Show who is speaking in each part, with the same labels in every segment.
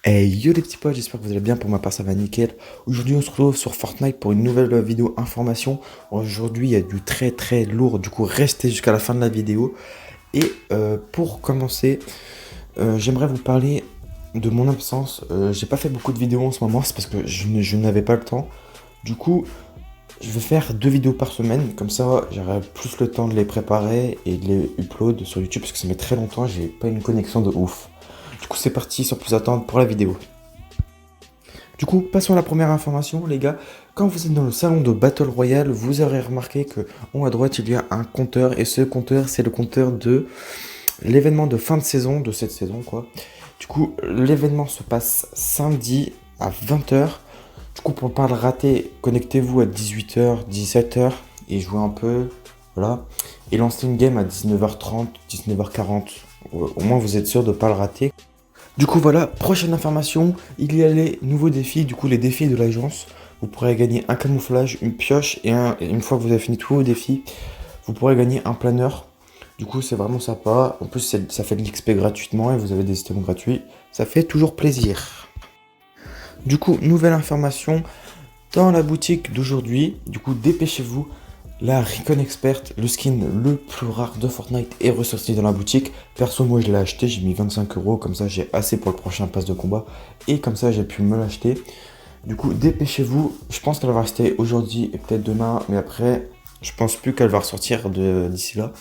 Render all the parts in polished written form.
Speaker 1: Hey yo les petits potes, j'espère que vous allez bien, pour ma part ça va nickel. Aujourd'hui on se retrouve sur Fortnite pour une nouvelle vidéo information. Aujourd'hui il y a du très lourd, du coup restez jusqu'à la fin de la vidéo. Et pour commencer, j'aimerais vous parler de mon absence. J'ai pas fait beaucoup de vidéos en ce moment, c'est parce que je n'avais pas le temps. Du coup, je vais faire 2 vidéos par semaine, comme ça j'aurai plus le temps de les préparer et de les upload sur YouTube parce que ça met très longtemps, j'ai pas une connexion de ouf. Du coup c'est parti sans plus attendre pour la vidéo. Du coup, passons à la première information, les gars. Quand vous êtes dans le salon de Battle Royale, vous aurez remarqué que en haut à droite, il y a un compteur. Et ce compteur, c'est le compteur de l'événement de fin de saison, de cette saison, quoi. Du coup, l'événement se passe samedi à 20h. Du coup, pour ne pas le rater, connectez-vous à 18h, 17h et jouez un peu. Voilà. Et lancez une game à 19h30, 19h40. Au moins, vous êtes sûr de ne pas le rater. Du coup voilà, prochaine information, il y a les nouveaux défis, du coup les défis de l'agence. Vous pourrez gagner un camouflage, une pioche et une fois que vous avez fini tous vos défis, vous pourrez gagner un planeur. Du coup c'est vraiment sympa, en plus ça fait de l'XP gratuitement et vous avez des items gratuits, ça fait toujours plaisir. Du coup, nouvelle information, dans la boutique d'aujourd'hui, du coup dépêchez-vous, la Recon Expert, le skin le plus rare de Fortnite, est ressorti dans la boutique. Perso, moi je l'ai acheté, j'ai mis 25€, comme ça j'ai assez pour le prochain pass de combat. Et comme ça j'ai pu me l'acheter. Du coup, dépêchez-vous, je pense qu'elle va rester aujourd'hui et peut-être demain, mais après, je pense plus qu'elle va ressortir d'ici là.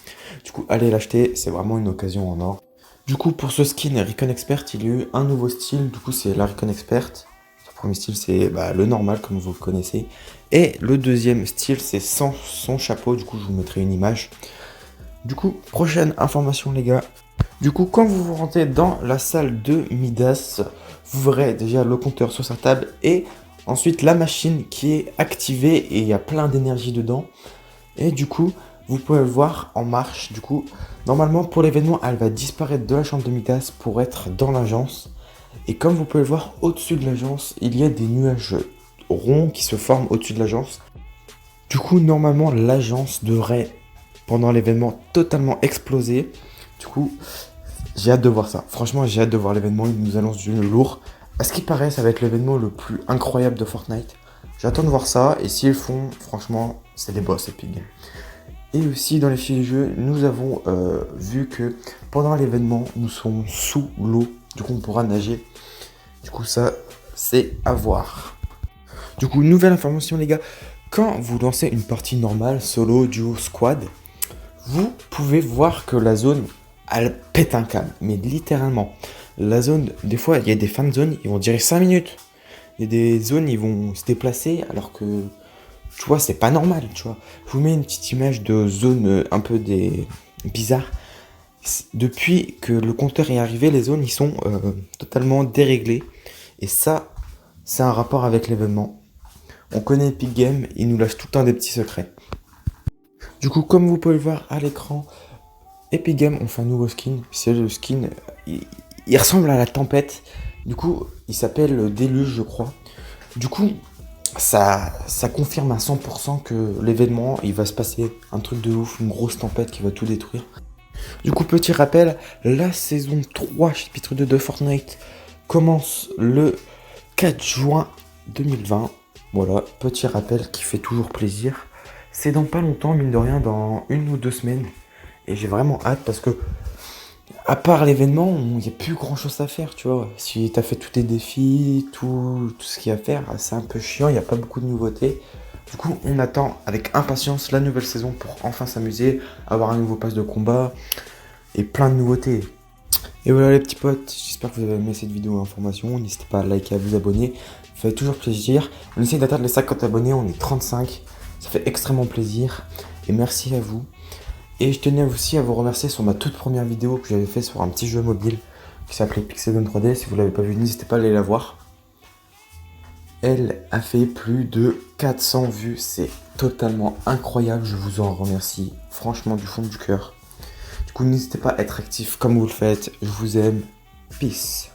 Speaker 1: Du coup, allez l'acheter, c'est vraiment une occasion en or. Du coup, pour ce skin Recon Expert, il y a eu un nouveau style, du coup c'est la Recon Expert. Le premier style c'est le normal comme vous le connaissez. Et le deuxième style c'est sans son chapeau, du coup je vous mettrai une image. Du coup, prochaine information les gars. Du coup, quand vous vous rentrez dans la salle de Midas, vous verrez déjà le compteur sur sa table et ensuite la machine qui est activée et il y a plein d'énergie dedans. Et du coup, vous pouvez le voir en marche. Du coup, normalement pour l'événement, elle va disparaître de la chambre de Midas pour être dans l'agence. Et comme vous pouvez le voir au-dessus de l'agence, il y a des nuages ronds qui se forment au-dessus de l'agence. Du coup, normalement, l'agence devrait, pendant l'événement, totalement exploser. Du coup, j'ai hâte de voir ça. Franchement, j'ai hâte de voir l'événement. Ils nous annoncent du lourd. À ce qui paraît, ça va être l'événement le plus incroyable de Fortnite. J'attends de voir ça. Et s'ils le font, franchement, c'est des boss Epic Games. Et aussi, dans les fiches de jeu, nous avons vu que pendant l'événement, nous sommes sous l'eau. Du coup, on pourra nager. Du coup, ça, c'est à voir. Du coup, nouvelle information, les gars. Quand vous lancez une partie normale, solo, duo, squad, vous pouvez voir que la zone, elle pète un câble. Mais littéralement. La zone, des fois, il y a des fan zones, ils vont durer 5 minutes. Il y a des zones, ils vont se déplacer alors que, tu vois, c'est pas normal, tu vois. Je vous mets une petite image de zone un peu bizarre. Depuis que le compteur est arrivé, les zones, ils sont totalement déréglées. Et ça, c'est un rapport avec l'événement. On connaît Epic Games, ils nous lâchent tout le temps des petits secrets. Du coup, comme vous pouvez le voir à l'écran, Epic Games ont fait un nouveau skin. C'est le skin, il ressemble à la tempête. Du coup, il s'appelle Déluge, je crois. Du coup, ça confirme à 100% que l'événement, il va se passer un truc de ouf, une grosse tempête qui va tout détruire. Du coup, petit rappel, la saison 3, chapitre 2 de Fortnite commence le 4 juin 2020. Voilà, petit rappel qui fait toujours plaisir. C'est dans pas longtemps, mine de rien, dans 1 ou 2 semaines. Et j'ai vraiment hâte parce que, à part l'événement, il n'y a plus grand chose à faire, tu vois. Si t'as fait tous tes défis, tout ce qu'il y a à faire, c'est un peu chiant, il n'y a pas beaucoup de nouveautés. Du coup, on attend avec impatience la nouvelle saison pour enfin s'amuser, avoir un nouveau pass de combat et plein de nouveautés. Et voilà les petits potes, j'espère que vous avez aimé cette vidéo d'information. N'hésitez pas à liker, à vous abonner, ça fait toujours plaisir. On essaie d'atteindre les 50 abonnés, on est 35, ça fait extrêmement plaisir. Et merci à vous. Et je tenais aussi à vous remercier sur ma toute première vidéo que j'avais fait sur un petit jeu mobile qui s'appelait Pixelgun 3D. Si vous ne l'avez pas vu, n'hésitez pas à aller la voir. Elle a fait plus de 400 vues, c'est totalement incroyable, je vous en remercie franchement du fond du cœur. Du coup, n'hésitez pas à être actif comme vous le faites, je vous aime, peace.